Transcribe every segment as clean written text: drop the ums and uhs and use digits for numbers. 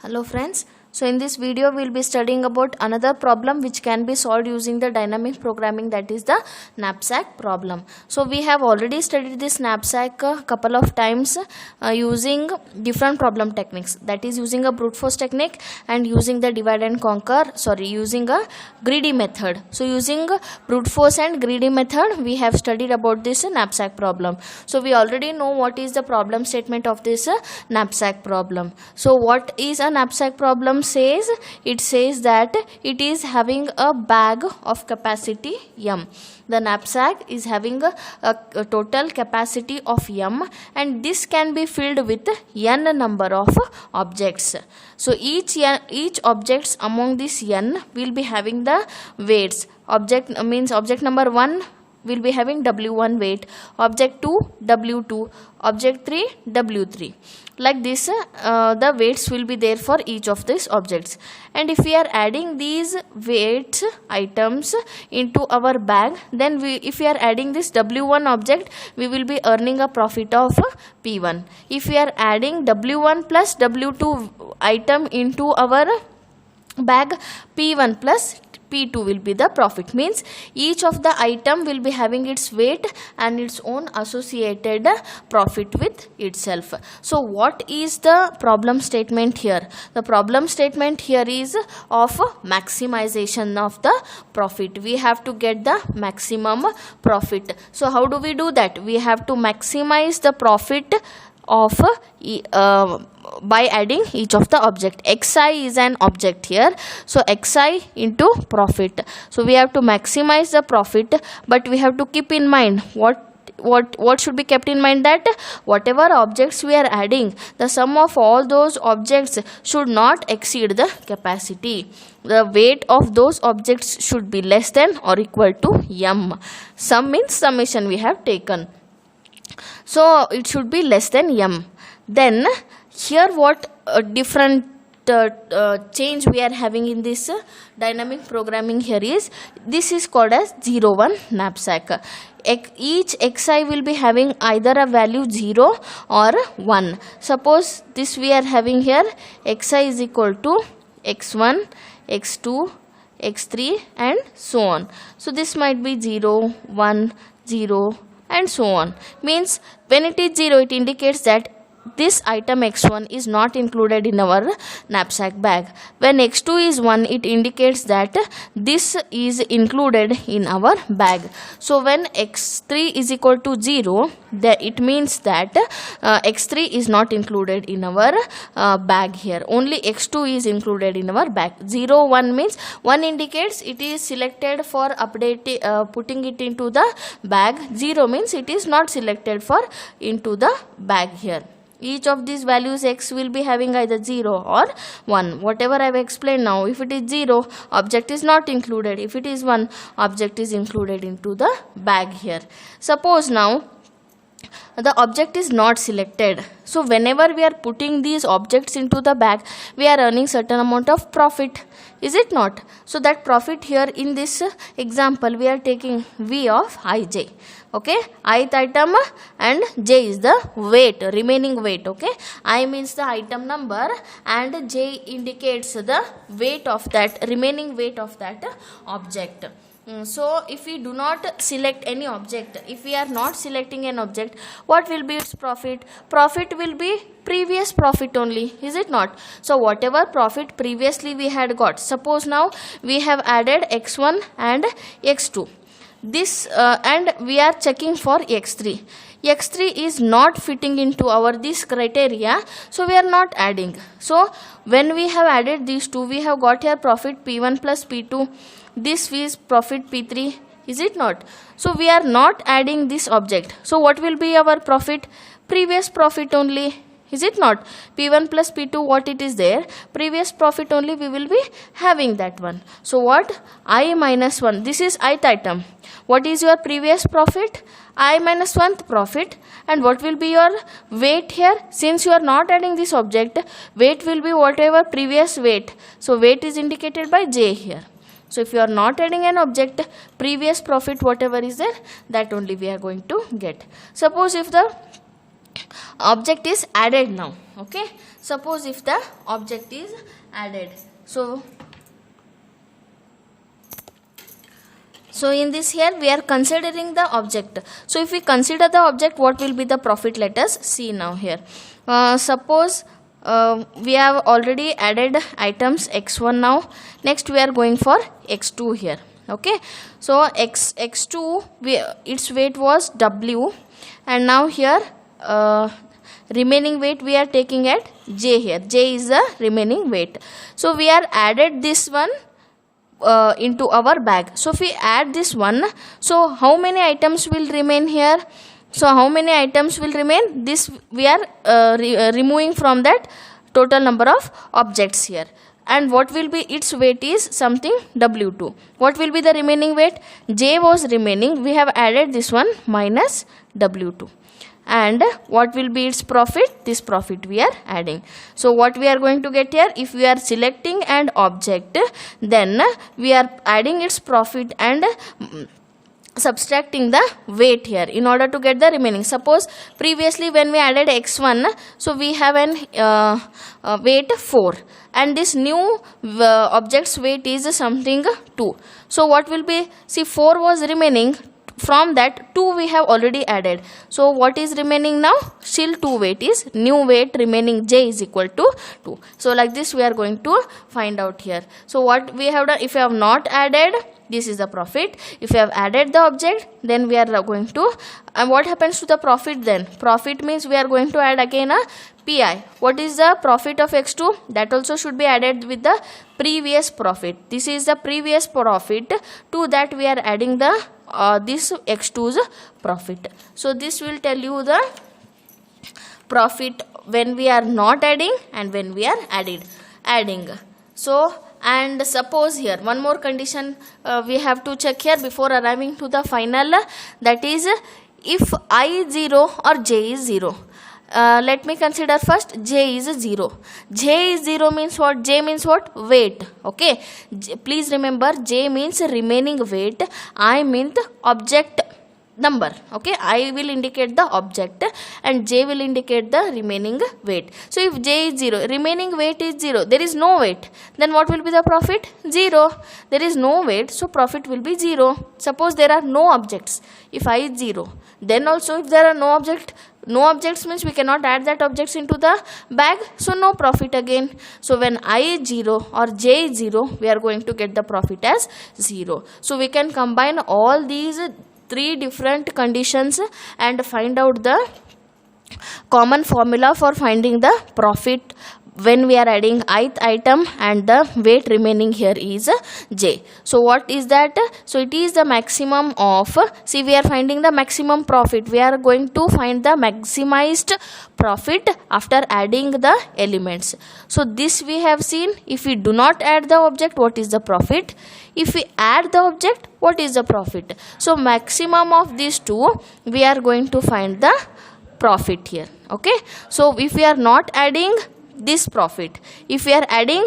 Hello friends, so in this video we will be studying about another problem which can be solved using the dynamic programming, that is the knapsack problem. So we have already studied this knapsack a couple of times using different problem techniques, that is using a brute force technique and using the divide and conquer, using a greedy method. So using brute force and greedy method we have studied about this knapsack problem. So we already know what is the problem statement of this knapsack problem. So what is a knapsack problem says? It says that it is having a bag of capacity m. The knapsack is having a total capacity of m, and this can be filled with n number of objects. So each objects among this n will be having the weights. Object means object number 1 will be having W1 weight, object 2 W2, object 3 W3. Like this the weights will be there for each of these objects, and if we are adding these weight items into our bag, then if we are adding this W1 object, we will be earning a profit of P1. If we are adding W1 plus W2 item into our bag, P1 plus P2 will be the profit. Means each of the item will be having its weight and its own associated profit with itself. So what is the problem statement here? The problem statement here is of maximization of the profit. We have to get the maximum profit. So how do we do that? We have to maximize the profit of by adding each of the object. Xi is an object here, so xi into profit. So we have to maximize the profit, but we have to keep in mind what should be kept in mind, that whatever objects we are adding, the sum of all those objects should not exceed the capacity. The weight of those objects should be less than or equal to m. Sum means summation we have taken, so it should be less than m. Then here what different change we are having in this dynamic programming here is, this is called as 0-1 knapsack. Each xi will be having either a value 0 or 1. Suppose this we are having here, xi is equal to x1, x2, x3 and so on. So this might be 0, 1, 0 and so on. Means when it is 0, it indicates that this item x1 is not included in our knapsack bag. When x2 is 1, it indicates that this is included in our bag. So when x3 is equal to 0, it means that x3 is not included in our bag here. Only x2 is included in our bag. 0, 1 means 1 indicates it is selected for putting it into the bag. 0 means it is not selected for into the bag here. Each of these values x will be having either 0 or 1. Whatever I have explained now, if it is 0, object is not included. If it is 1, object is included into the bag here. Suppose now the object is not selected. So whenever we are putting these objects into the bag, we are earning certain amount of profit. Is it not? So that profit here in this example we are taking V of ij. Okay, ith item and j is the weight, remaining weight. Okay, I means the item number and j indicates the weight of that, remaining weight of that object. So if we do not select any object, if we are not selecting an object, what will be its profit? Profit will be previous profit only, is it not? So whatever profit previously we had got, suppose now we have added x1 and x2, this and we are checking for x3. X3 is not fitting into our this criteria, so we are not adding. So when we have added these two, we have got here profit P1 plus P2. This is profit P3, is it not? So we are not adding this object. So what will be our profit? Previous profit only, is it not? P1 plus P2, what it is there? Previous profit only we will be having that one. So what? I minus 1. This is ith item. What is your previous profit? I minus 1th profit. And what will be your weight here? Since you are not adding this object, weight will be whatever previous weight. So weight is indicated by J here. So if you are not adding an object, previous profit whatever is there, that only we are going to get. Suppose if the object is added now, okay, suppose if the object is added. So in this here we are considering the object. So if we consider the object, what will be the profit? Let us see now here. Suppose we have already added items x1 now. Next we are going for x2 here. Okay. So x2 its weight was w, and now here remaining weight we are taking at j here. J is the remaining weight. So we are added this one into our bag. So if we add this one, so how many items will remain here? So how many items will remain? This we are removing from that total number of objects here. And what will be its weight is something w2. What will be the remaining weight? J was remaining. We have added this one minus w2. And what will be its profit? This profit we are adding. So what we are going to get here? If we are selecting an object, then we are adding its profit and subtracting the weight here in order to get the remaining. Suppose previously when we added x1, so we have an weight 4, and this new object's weight is something 2. So what will be? See, 4 was remaining. From that 2 we have already added. So what is remaining now? Still 2 weight is new weight remaining, j is equal to 2. So like this we are going to find out here. So what we have done, if we have not added, this is the profit. If we have added the object, then we are going to, and what happens to the profit then? Profit means we are going to add again a pi. What is the profit of x2? That also should be added with the previous profit. This is the previous profit. To that we are adding the this x2's profit. So this will tell you the profit when we are not adding and when we are adding. So, and suppose here one more condition we have to check here before arriving to the final, that is if I is 0 or j is 0. Let me consider first j is 0. J is 0 means what? J means what? Weight. Okay. Please remember, j means remaining weight. I means object number. Okay. I will indicate the object and j will indicate the remaining weight. So if j is 0, remaining weight is 0, there is no weight, then what will be the profit? 0. There is no weight, so profit will be 0. Suppose there are no objects. If I is 0, then also if there are no objects means we cannot add that objects into the bag, so no profit again. So when I is 0 or j is 0, we are going to get the profit as 0. So we can combine all these 3 different conditions and find out the common formula for finding the profit when we are adding ith item and the weight remaining here is j. So what is that? So it is the maximum of, see, we are finding the maximum profit. We are going to find the maximized profit after adding the elements. So this we have seen. If we do not add the object, what is the profit? If we add the object, what is the profit? So maximum of these two, we are going to find the profit here. Okay. So if we are not adding this profit, if we are adding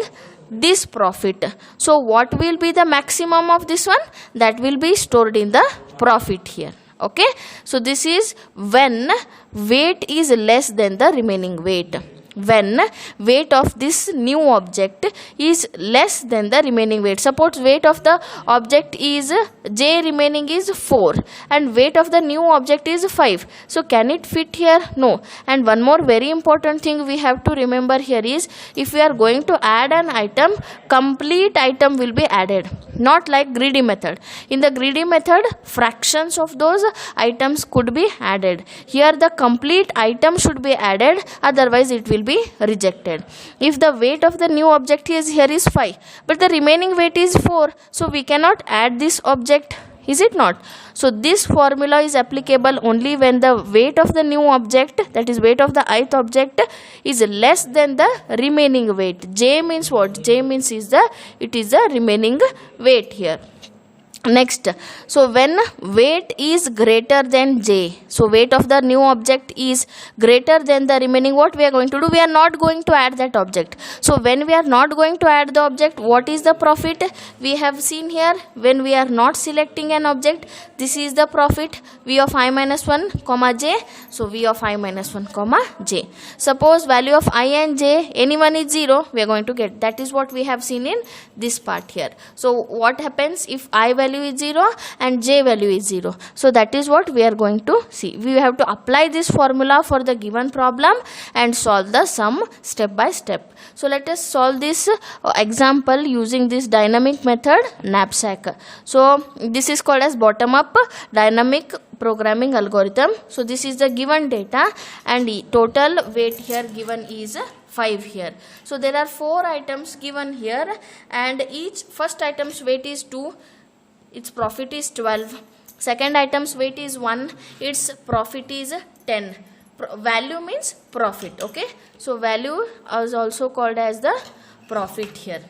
this profit, so what will be the maximum of this one? That will be stored in the profit here. Okay. So this is when weight is less than the remaining weight. When weight of this new object is less than the remaining weight. Suppose weight of the object is j, remaining is 4, and weight of the new object is 5. So can it fit here? No. And one more very important thing we have to remember here is, if we are going to add an item, complete item will be added, not like greedy method. In the greedy method, fractions of those items could be added. Here the complete item should be added, otherwise it will be rejected. If the weight of the new object is here is 5, but the remaining weight is 4, so we cannot add this object, is it not? So this formula is applicable only when the weight of the new object, that is weight of the ith object, is less than the remaining weight. J means what? J means it is the remaining weight here. Next, so when weight is greater than j, so weight of the new object is greater than the remaining, what we are going to do? We are not going to add that object. So when we are not going to add the object, what is the profit? We have seen here, when we are not selecting an object, this is the profit, v of I minus 1 comma j. So v of I minus 1 comma j. Suppose value of I and j, any one is 0, we are going to get. That is what we have seen in this part here. So what happens if I value is 0 and j value is 0? So that is what we are going to see. We have to apply this formula for the given problem and solve the sum step by step. So let us solve this example using this dynamic method, knapsack. So this is called as bottom up dynamic programming algorithm. So this is the given data and total weight here given is 5 here. So there are 4 items given here and each first item's weight is 2, its profit is 12. Second item's weight is 1, its profit is 10. Value means profit, okay? So value is also called as the profit here.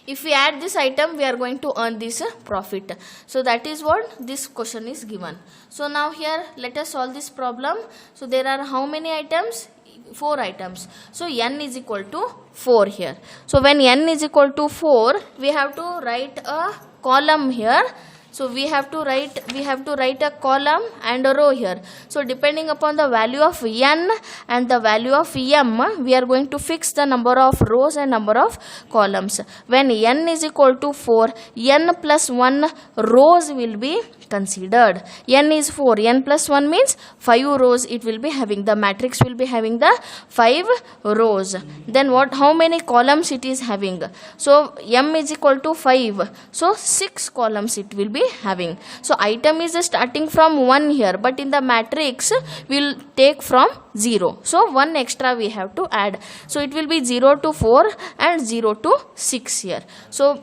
If we add this item, we are going to earn this profit. So that is what this question is given. So now here let us solve this problem. So there are how many items? 4 items. So n is equal to 4 here. So when n is equal to 4, we have to write a column here. So we have to write a column and a row here. So depending upon the value of n and the value of m, we are going to fix the number of rows and number of columns. When n is equal to 4, n plus 1 rows will be considered. N is 4, n plus 1 means 5 rows it will be having. The matrix will be having the 5 rows. Then how many columns it is having? So m is equal to 5. So 6 columns it will be having. So item is starting from 1 here, but in the matrix we will take from 0. So 1 extra we have to add. So it will be 0 to 4 and 0 to 6 here. So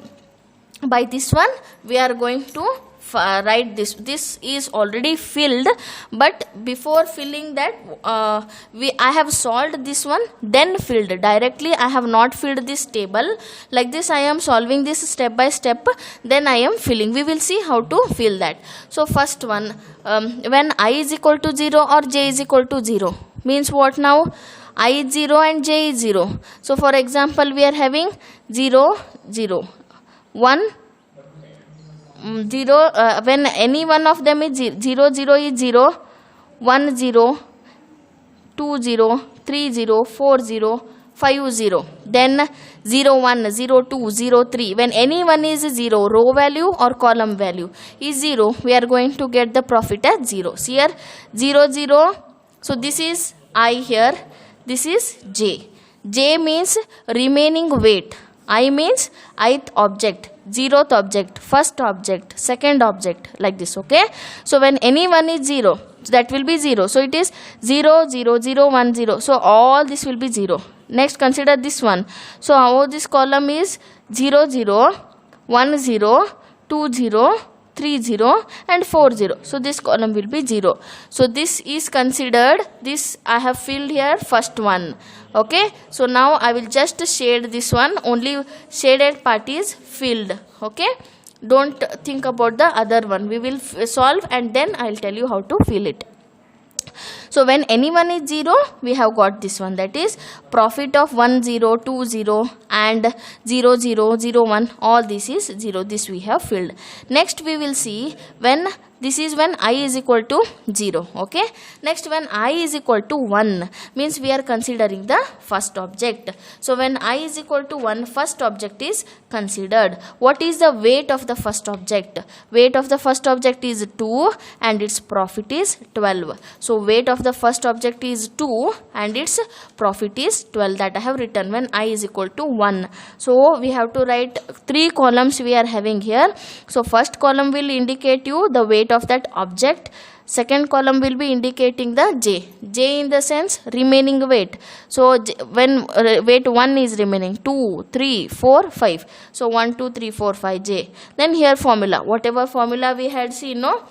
by this one we are going to write this is already filled, but before filling that I have solved this one, then filled directly. I have not filled this table like this. I am solving this step by step, then I am filling. We will see how to fill that. So first one, when I is equal to 0 or j is equal to 0 means what? Now I is 0 and j is 0. So for example we are having 0 0 1 0, when any one of them is 0 0 is 0, 1 0, 2 0, 3 0, 4 0, 5 0, then 0 1, 0 2, 0 3. When any one is 0, row value or column value is 0, we are going to get the profit as 0. See here 0 0. So this is I here, this is j. J means remaining weight. I means ith object, 0th object, first object, second object, like this, okay? So when any one is 0, so that will be 0. So it is 0 0 0 1 0. So all this will be 0. Next consider this one. So how this column is 0 0 1 0 2 0 3 0 and 4 0. So this column will be 0. So this is considered, this I have filled here first one. Okay, so now I will just shade this one, only shaded part is filled. Okay, don't think about the other one. We will solve and then I will tell you how to fill it. So when any one is 0, we have got this one, that is profit of 1 0 2 0 and 0 0 0 1, all this is 0. This we have filled. Next we will see when this is when I is equal to 0. Okay, next when I is equal to 1 means we are considering the first object. So when I is equal to 1, first object is considered. What is the weight of the first object? Weight of the first object is 2 and its profit is 12. So weight of the first object is 2 and its profit is 12, that I have written when I is equal to 1. So we have to write 3 columns we are having here. So first column will indicate you the weight of that object. Second column will be indicating the j in the sense remaining weight. So when weight 1 is remaining, 2 3 4 5, so 1 2 3 4 5 j. Then here formula, whatever formula we had seen, no,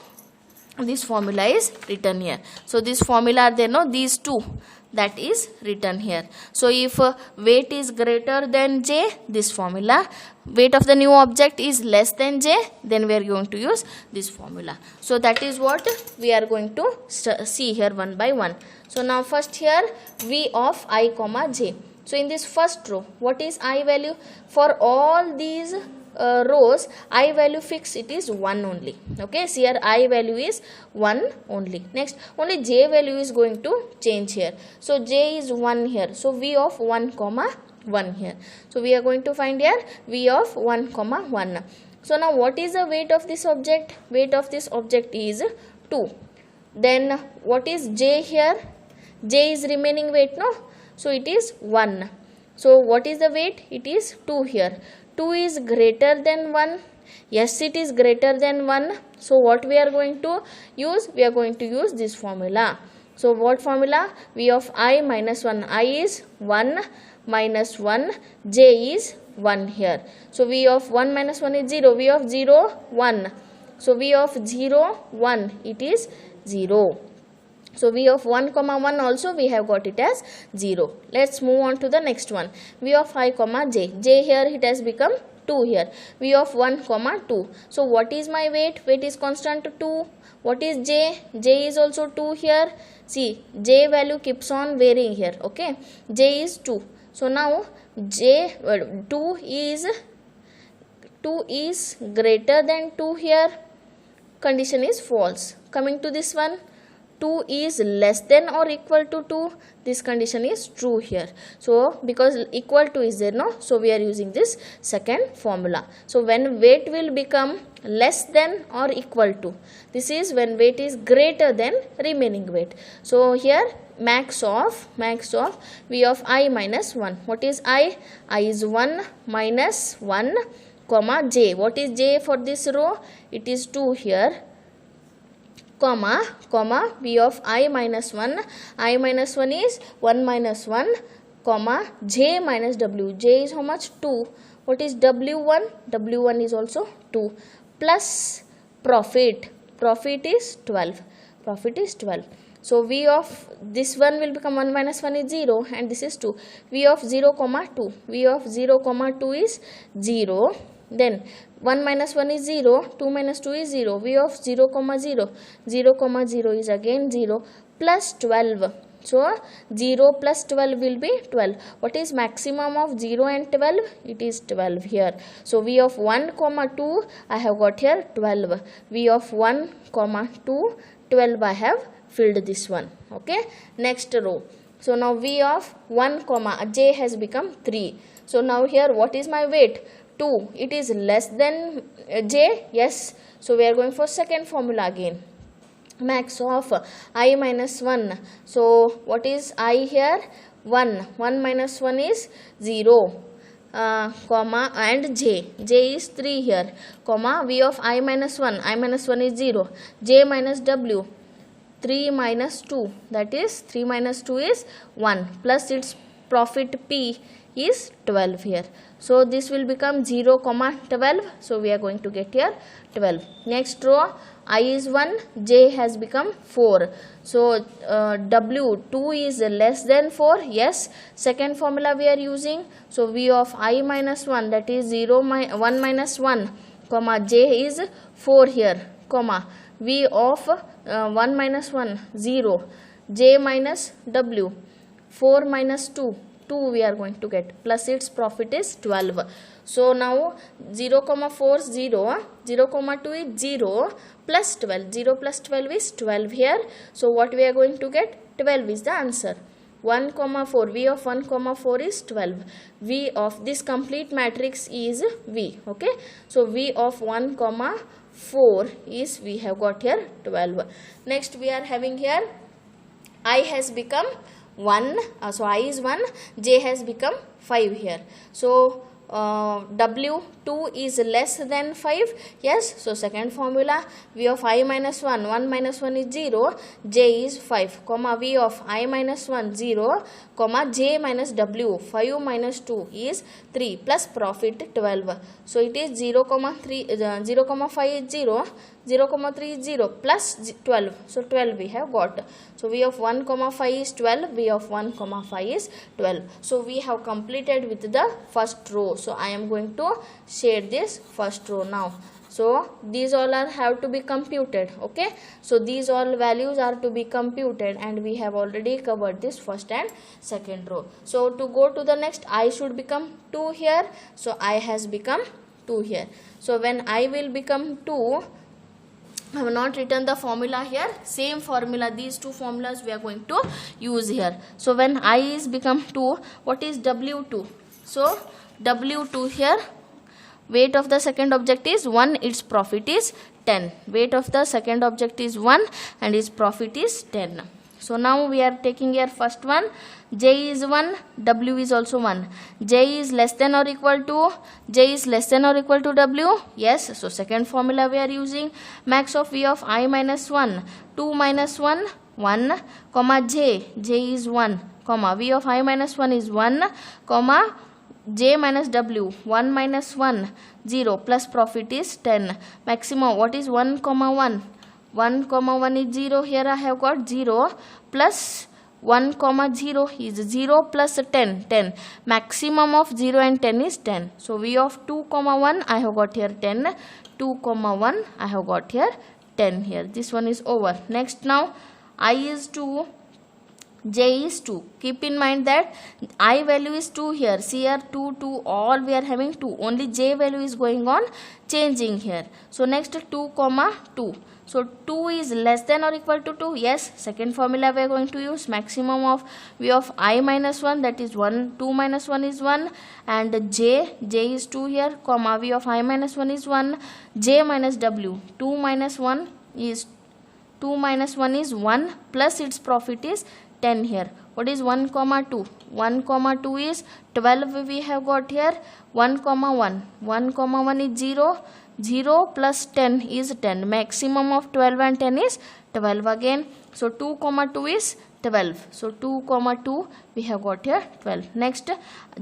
this formula is written here. So this formula are there, no, these two that is written here. So if weight is greater than j, this formula, weight of the new object is less than j, then we are going to use this formula. So that is what we are going to see here one by one. So now first here v of I comma j. So in this first row, what is I value? For all these rows, I value fixed, it is 1 only. Okay, so here I value is 1 only. Next, only j value is going to change here. So j is 1 here. So v of 1 comma 1 here. So we are going to find here v of 1 comma 1. So now what is the weight of this object? Weight of this object is 2. Then what is j here? J is remaining weight, no? So it is 1. So what is the weight? It is 2 here. 2 is greater than 1. Yes, it is greater than 1. So what we are going to use? We are going to use this formula. So what formula? V of I minus 1. I is 1 minus 1. J is 1 here. So V of 1 minus 1 is 0. V of 0, 1. So V of 0, 1. It is 0. So v of 1 comma 1 also we have got it as 0. Let's move on to the next one. V of I comma j. J here it has become 2 here. V of 1 comma 2. So what is my weight? Weight is constant 2. What is j? J is also 2 here. See, j value keeps on varying here. Okay, j is 2. So now j 2 is greater than 2 here. Condition is false. Coming to this one, 2 is less than or equal to 2, this condition is true here. So because equal to is there, no, so we are using this second formula. So when weight will become less than or equal to, this is when weight is greater than remaining weight. So here max of v of I minus 1. What is I? I is 1 minus 1 comma j. What is j for this row? It is 2 here. Comma v of I minus 1. I minus 1 is 1 minus 1 comma j minus w. J is how much? 2. What is w1? W1 is also 2 plus profit. Profit is 12. Profit is 12. So v of this one will become 1 minus 1 is 0 and this is 2. V of 0 comma 2. V of 0 comma 2 is 0. Then 1 minus 1 is 0, 2 minus 2 is 0, v of 0 comma 0, 0 comma 0 is again 0 plus 12. So 0 plus 12 will be 12. What is maximum of 0 and 12? It is 12 here. So v of 1 comma 2 I have got here 12. V of 1 comma 2, 12 I have filled this one. Okay, next row. So now v of 1 comma j has become 3. So now here what is my weight? 2. It is less than j. Yes. So we are going for second formula again. Max of I minus 1. So what is I here? 1. 1 minus 1 is 0. Comma and j. J is 3 here. Comma v of I minus 1. I minus 1 is 0. J minus w. 3 minus 2. That is 3 minus 2 is 1. Plus its profit p is 12 here. So this will become 0 comma 12. So we are going to get here 12. Next row, I is 1, j has become 4. So w 2 is less than 4. Yes, second formula we are using. So v of I minus 1, that is 1 minus 1 comma j is 4 here, comma v of 1 minus 1 0, j minus w 4 minus 2 we are going to get, plus its profit is 12. So now 0 comma 4 0, 0 comma 2 is 0 plus 12. 0 plus 12 is 12 here. So what we are going to get? 12 is the answer. 1 comma 4, v of 1 comma 4 is 12. V of this complete matrix is v. Okay, so v of 1 comma 4 is, we have got here 12. Next we are having here I has become 1, so I is 1, j has become 5 here. So w2 is less than 5. Yes, so second formula, v of I minus 1, 1 minus 1 is 0, j is 5, comma v of I minus 1 0, comma j minus w 5 minus 2 is 3 plus profit 12. So it is 0 comma 3, 0 comma 5 is 0, 0 comma 3 is 0 plus 12, so 12 we have got. So v of 1 comma 5 is 12, v of 1 comma 5 is 12. So we have completed with the first row. So I am going to shade this first row now. So these all are have to be computed. Okay, so these all values are to be computed, and we have already covered this first and second row. So to go to the next, I should become 2 here. So I has become 2 here. So when I will become 2, I have not written the formula here. Same formula, these two formulas we are going to use here. So when I is become 2, what is W2? So W2 here, weight of the second object is 1, its profit is 10. Weight of the second object is 1 and its profit is 10. So now we are taking here first one. J is 1, W is also 1. J is less than or equal to, J is less than or equal to W. Yes, so second formula we are using. Max of V of I minus 1, 2 minus 1, 1, comma J, J is 1, comma V of I minus 1 is 1, comma J minus W, 1 minus 1, 0, plus profit is 10. Maximum, what is 1 comma 1? 1 comma 1 is 0. Here I have got 0 plus 1 comma 0 is 0 plus 10, 10. Maximum of 0 and 10 is 10. So V of 2 comma 1 I have got here 10. 2 comma 1 I have got here 10 here. This one is over. Next now, I is 2. J is 2. Keep in mind that I value is 2 here. See here 2, 2, all we are having 2. Only J value is going on changing here. So next 2 comma 2. So 2 is less than or equal to 2. Yes, second formula we are going to use. Maximum of V of I minus 1, that is 1. 2 minus 1 is 1. And J is 2 here. Comma V of I minus 1 is 1. J minus W. 2 minus 1 is 1 plus its profit is 10 here. What is 1 comma 2? 1 comma 2 is 12 we have got here. 1 comma 1. 1 comma 1 is 0. 0 plus 10 is 10. Maximum of 12 and 10 is 12 again. So 2 comma 2 is 12. So 2 comma 2 we have got here 12. Next,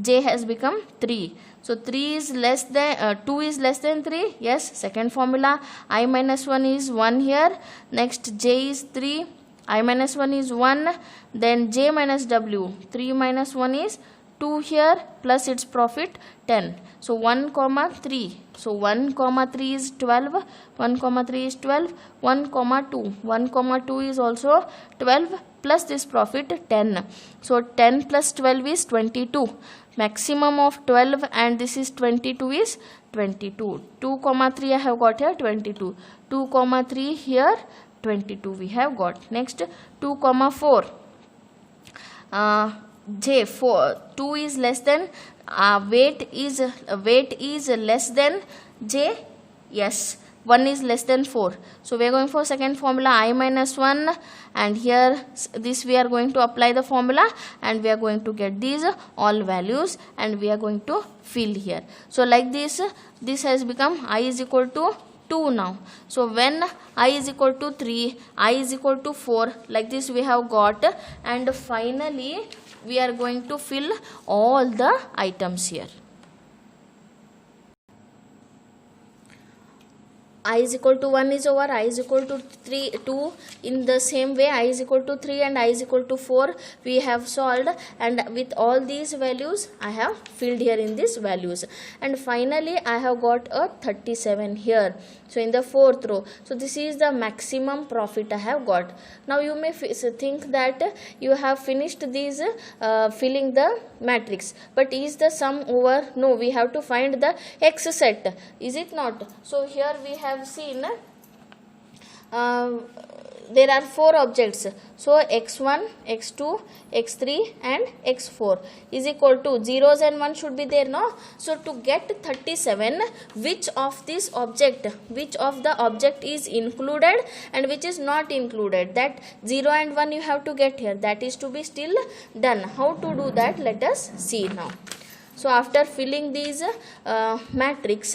J has become 3. So 3 is less than 2 is less than 3. Yes, second formula. I minus 1 is 1 here. Next, J is 3. I minus 1 is 1, then J minus W, 3 minus 1 is 2 here, plus its profit 10. So 1 comma 3. So 1 comma 3 is 12, 1 comma 3 is 12, 1 comma 2. 1 comma 2 is also 12 plus this profit 10. So 10 plus 12 is 22. Maximum of 12 and this is 22 is 22. 2 comma 3 I have got here 22. 2 comma 3 here 22 we have got. Next 2 comma 4. J 4. 2 is less than weight is less than J. Yes, 1 is less than 4. So we are going for second formula, I minus 1, and here this we are going to apply the formula and we are going to get these all values and we are going to fill here. So like this has become I is equal to 2 now. So when I is equal to 3, I is equal to 4, like this we have got, and finally we are going to fill all the items here. I is equal to 1 is over, I is equal to 2. In the same way, I is equal to 3 and I is equal to 4 we have solved, and with all these values I have filled here in these values, and finally I have got a 37 here. So in the fourth row, so this is the maximum profit I have got. Now you may think that you have finished these filling the matrix, but is the sum over? No, we have to find the X set, is it not? So here we have seen there are 4 objects. So x1, x2, x3 and x4 is equal to zeros and 1 should be there, no? So to get 37, which of the object is included and which is not included, that 0 and 1 you have to get here. That is to be still done. How to do that? Let us see now. So after filling these matrix,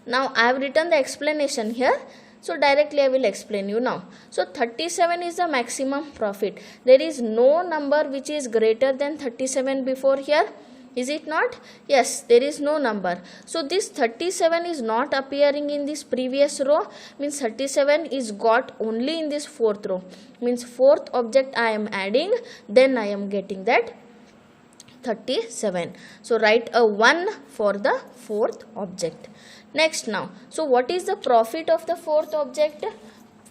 now I have written the explanation here. So directly I will explain you now. So 37 is the maximum profit. There is no number which is greater than 37 before here. Is it not? Yes, there is no number. So this 37 is not appearing in this previous row, means 37 is got only in this fourth row, means fourth object I am adding, then I am getting that 37. So write a 1 for the fourth object. Next now, so what is the profit of the fourth object?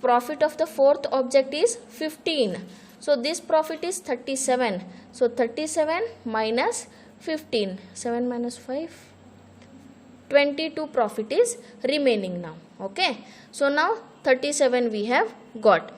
Profit of the fourth object is 15. So this profit is 37. So 37 minus 15, 7 minus 5, 22 profit is remaining now. Okay, so now 37 we have got.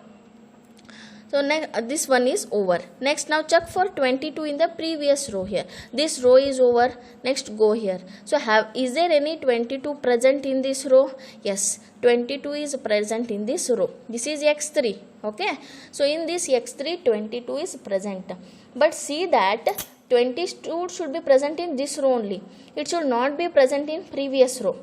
So this one is over. Next now check for 22 in the previous row here. This row is over. Next go here. So is there any 22 present in this row? Yes, 22 is present in this row. This is x3. Okay. So in this x3 22 is present. But see that 22 should be present in this row only. It should not be present in previous row.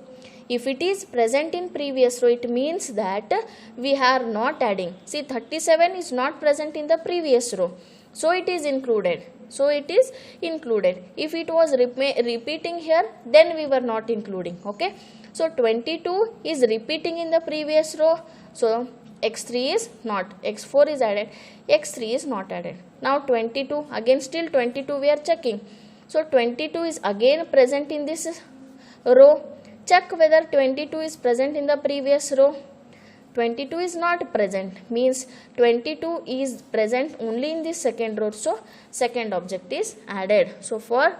If it is present in previous row, it means that we are not adding. See, 37 is not present in the previous row. So it is included. So it is included. If it was repeating here, then we were not including. Okay. So 22 is repeating in the previous row. So x3 is not. x4 is added. x3 is not added. Now 22. Again still 22 we are checking. So 22 is again present in this row. Check whether 22 is present in the previous row. 22 is not present, means 22 is present only in this second row. So second object is added. So for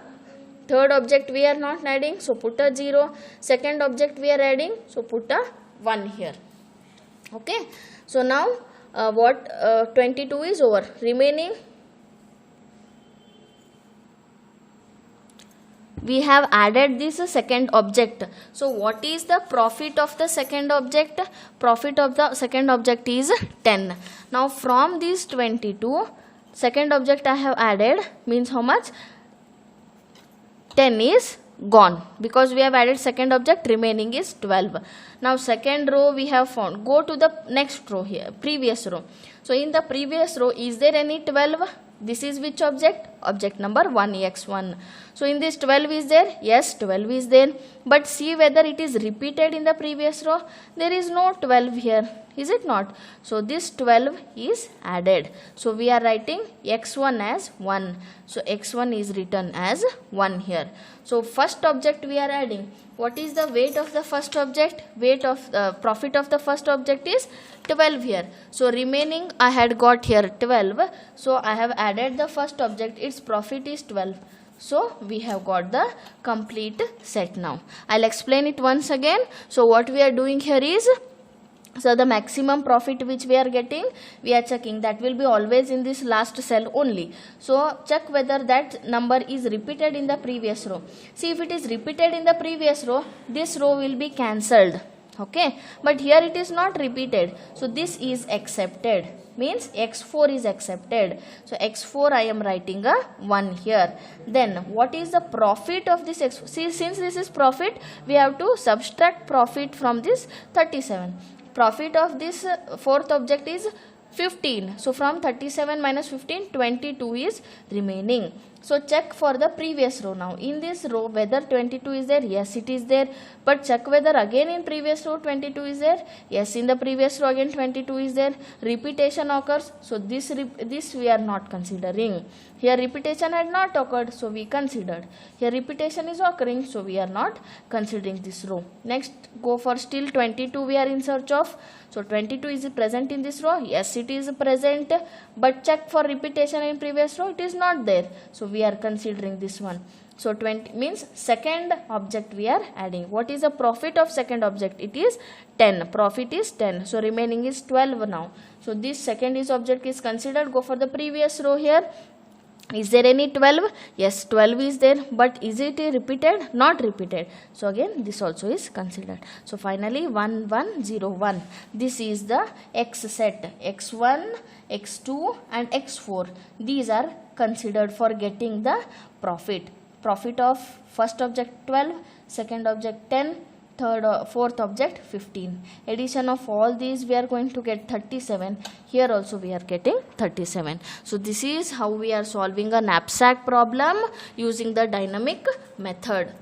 third object we are not adding, so put a 0. Second object we are adding, so put a 1 here. Okay. So now 22 is over. Remaining, we have added this second object. So what is the profit of the second object? Profit of the second object is 10. Now from this 22, second object I have added, means how much? 10 is gone, because we have added second object, remaining is 12. Now second row we have found. Go to the next row here, previous row. So in the previous row, is there any 12? This is which object? Object number 1, x1. So in this 12 is there? Yes, 12 is there. But see whether it is repeated in the previous row. There is no 12 here. Is it not? So this 12 is added. So we are writing x1 as 1. So x1 is written as 1 here. So first object we are adding. What is the weight of the first object? Weight of profit of the first object is 12 here. So remaining I had got here 12. So I have added the first object. Its profit is 12. So we have got the complete set now. I'll explain it once again. So what we are doing here is, so the maximum profit which we are getting, we are checking that will be always in this last cell only. So check whether that number is repeated in the previous row. See, if it is repeated in the previous row, this row will be cancelled. Okay, but here it is not repeated. So this is accepted, means x4 is accepted. So x4 I am writing a 1 here. Then what is the profit of this x4? See, since this is profit, we have to subtract profit from this 37. Profit of this fourth object is 15. So from 37 minus 15, 22 is remaining. So check for the previous row now. In this row whether 22 is there? Yes, it is there. But check whether again in previous row 22 is there? Yes, in the previous row again 22 is there. Repetition occurs. So this we are not considering. Here repetition had not occurred, so we considered. Here repetition is occurring, so we are not considering this row. Next, go for still 22 we are in search of. So 22 is present in this row. Yes, it is present. But check for repetition in previous row. It is not there. So we are considering this one. So 20 means second object we are adding. What is the profit of second object? It is 10. Profit is 10. So remaining is 12 now. So this second object is considered. Go for the previous row here. Is there any 12? Yes, 12 is there, but is it repeated? Not repeated. So again this also is considered. So finally 1 1 0 1. This is the x set, x1, x2 and x4. These are considered for getting the profit. Profit of first object 12, second object 10, fourth object 15. Addition of all these we are going to get 37. Here also we are getting 37. So this is how we are solving a knapsack problem using the dynamic method.